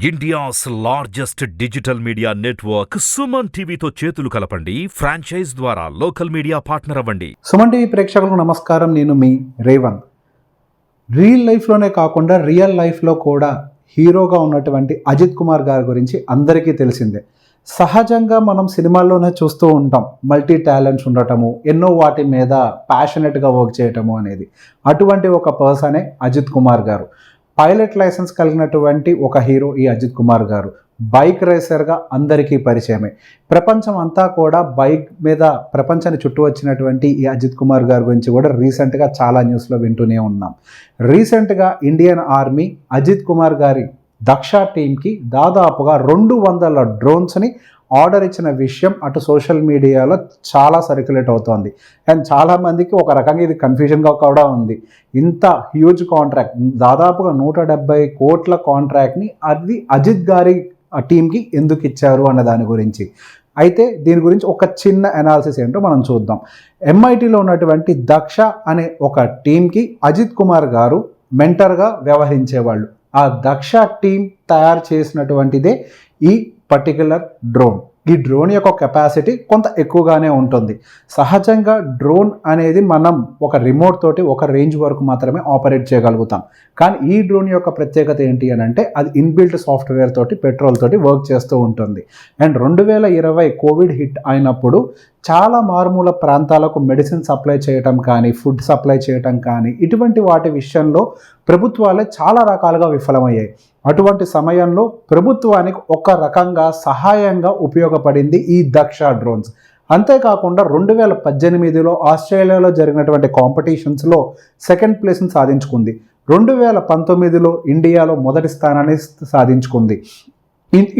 India's largest digital media network Suman టీవీతో చేతులు కలపండి. ఫ్రాంచైజ్ ద్వారా లోకల్ మీడియా పార్ట్నర్ అవ్వండి. సుమన్ టీవీ ప్రేక్షకులకు నమస్కారం. నేను మీ రేవంత్. రియల్ లైఫ్లోనే కాకుండా రియల్ లైఫ్లో కూడా హీరోగా ఉన్నటువంటి అజిత్ కుమార్ గారి గురించి అందరికీ తెలిసిందే. సహజంగా మనం సినిమాల్లోనే చూస్తూ ఉంటాం, మల్టీ టాలెంట్స్ ఉండటము, ఎన్నో వాటి మీద ప్యాషనెట్గా వర్క్ చేయటము అనేది. అటువంటి ఒక పర్సనే అజిత్ కుమార్ గారు. పైలట్ లైసెన్స్ కలిగినటువంటి ఒక హీరో ఈ అజిత్ కుమార్ గారు. బైక్ రేసర్గా అందరికీ పరిచయమే. ప్రపంచం అంతా కూడా బైక్ మీద ప్రపంచాన్ని చుట్టూ వచ్చినటువంటి ఈ అజిత్ కుమార్ గారి గురించి కూడా రీసెంట్గా చాలా న్యూస్లో వింటూనే ఉన్నాం. రీసెంట్గా ఇండియన్ ఆర్మీ అజిత్ కుమార్ గారి దక్ష టీంకి దాదాపుగా 200 డ్రోన్స్ని ఆర్డర్ ఇచ్చిన విషయం అటు సోషల్ మీడియాలో చాలా సర్క్యులేట్ అవుతోంది. అండ్ చాలామందికి ఒక రకంగా ఇది కన్ఫ్యూజన్గా కూడా ఉంది. ఇంత హ్యూజ్ కాంట్రాక్ట్, దాదాపుగా 170 కోట్ల కాంట్రాక్ట్ని అది అజిత్ గారి టీంకి ఎందుకు ఇచ్చారు అన్న దాని గురించి. అయితే దీని గురించి ఒక చిన్న అనాలిసిస్ ఏంటో మనం చూద్దాం. ఎంఐటీలో ఉన్నటువంటి దక్ష అనే ఒక టీంకి అజిత్ కుమార్ గారు మెంటర్గా వ్యవహరించేవాళ్ళు. ఆ దక్ష టీం తయారు చేసినటువంటిదే ఈ పర్టిక్యులర్ డ్రోన్. ఈ డ్రోన్ యొక్క కెపాసిటీ కొంత ఎక్కువగానే ఉంటుంది. సహజంగా డ్రోన్ అనేది మనం ఒక రిమోట్ తోటి ఒక రేంజ్ వరకు మాత్రమే ఆపరేట్ చేయగలుగుతాం. కానీ ఈ డ్రోన్ యొక్క ప్రత్యేకత ఏంటి అని అంటే అది ఇన్బిల్ట్ సాఫ్ట్వేర్ తోటి, పెట్రోల్ తోటి వర్క్ చేస్తూ ఉంటుంది. అండ్ 2020 కోవిడ్ హిట్ అయినప్పుడు చాలా మారుమూల ప్రాంతాలకు మెడిసిన్ సప్లై చేయటం కానీ, ఫుడ్ సప్లై చేయటం కానీ, ఇటువంటి వాటి విషయంలో ప్రభుత్వాలే చాలా రకాలుగా విఫలమయ్యాయి. అటువంటి సమయంలో ప్రభుత్వానికి ఒక రకంగా సహాయంగా ఉపయోగపడింది ఈ దక్ష డ్రోన్స్. అంతేకాకుండా 2018లో ఆస్ట్రేలియాలో జరిగినటువంటి కాంపిటీషన్స్లో సెకండ్ ప్లేస్ని సాధించుకుంది. 2019లో ఇండియాలో మొదటి స్థానాన్ని సాధించుకుంది.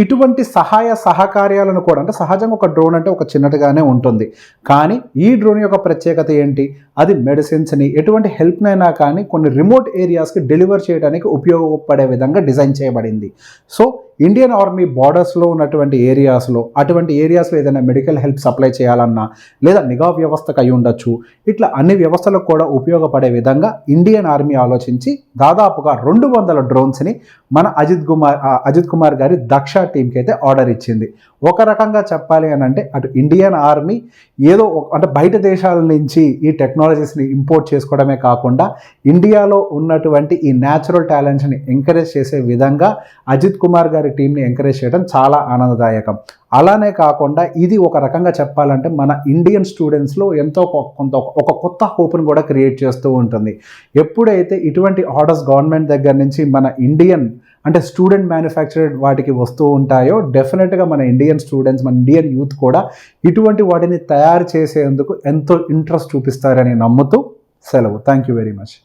ఇటువంటి సహాయ సహకార్యాలను కూడా, అంటే సహజంగా ఒక డ్రోన్ అంటే ఒక చిన్నటిగానే ఉంటుంది, కానీ ఈ డ్రోన్ యొక్క ప్రత్యేకత ఏంటి, అది మెడిసిన్స్ని, ఎటువంటి హెల్ప్నైనా కానీ కొన్ని రిమోట్ ఏరియాస్కి డెలివర్ చేయడానికి ఉపయోగపడే విధంగా డిజైన్ చేయబడింది. సో ఇండియన్ ఆర్మీ బార్డర్స్లో ఉన్నటువంటి ఏరియాస్లో, అటువంటి ఏరియాస్లో ఏదైనా మెడికల్ హెల్ప్ సప్లై చేయాలన్నా, లేదా నిఘా వ్యవస్థకు అయి ఉండొచ్చు, ఇట్లా అన్ని వ్యవస్థలకు కూడా ఉపయోగపడే విధంగా ఇండియన్ ఆర్మీ ఆలోచించి దాదాపుగా 200 డ్రోన్స్ని మన అజిత్ కుమార్ గారి దక్ష టీంకి అయితే ఆర్డర్ ఇచ్చింది. ఒక రకంగా చెప్పాలి అని అంటే అటు ఇండియన్ ఆర్మీ ఏదో అంటే బయట దేశాల నుంచి ఈ టెక్నాలజీస్ని ఇంపోర్ట్ చేసుకోవడమే కాకుండా ఇండియాలో ఉన్నటువంటి ఈ న్యాచురల్ టాలెంట్స్ని ఎంకరేజ్ చేసే విధంగా అజిత్ కుమార్ గారి టీంని ఎంకరేజ్ చేయడం చాలా ఆనందదాయకం. అలానే కాకుండా ఇది ఒక రకంగా చెప్పాలంటే మన ఇండియన్ స్టూడెంట్స్లో ఎంతో ఒక కొత్త హోప్ను కూడా క్రియేట్ చేస్తూ ఉంటుంది. ఎప్పుడైతే ఇటువంటి ఆర్డర్స్ గవర్నమెంట్ దగ్గర నుంచి మన ఇండియన్ అంటే స్టూడెంట్ మ్యానుఫ్యాక్చర్డ్ వాటికి వస్తూ ఉంటాయో, డెఫినెట్గా మన ఇండియన్ స్టూడెంట్స్, మన ఇండియన్ యూత్ కూడా ఇటువంటి వాటిని తయారు చేసేందుకు ఎంతో ఇంట్రెస్ట్ చూపిస్తారని నమ్ముతూ సెలవు. Thank you very much.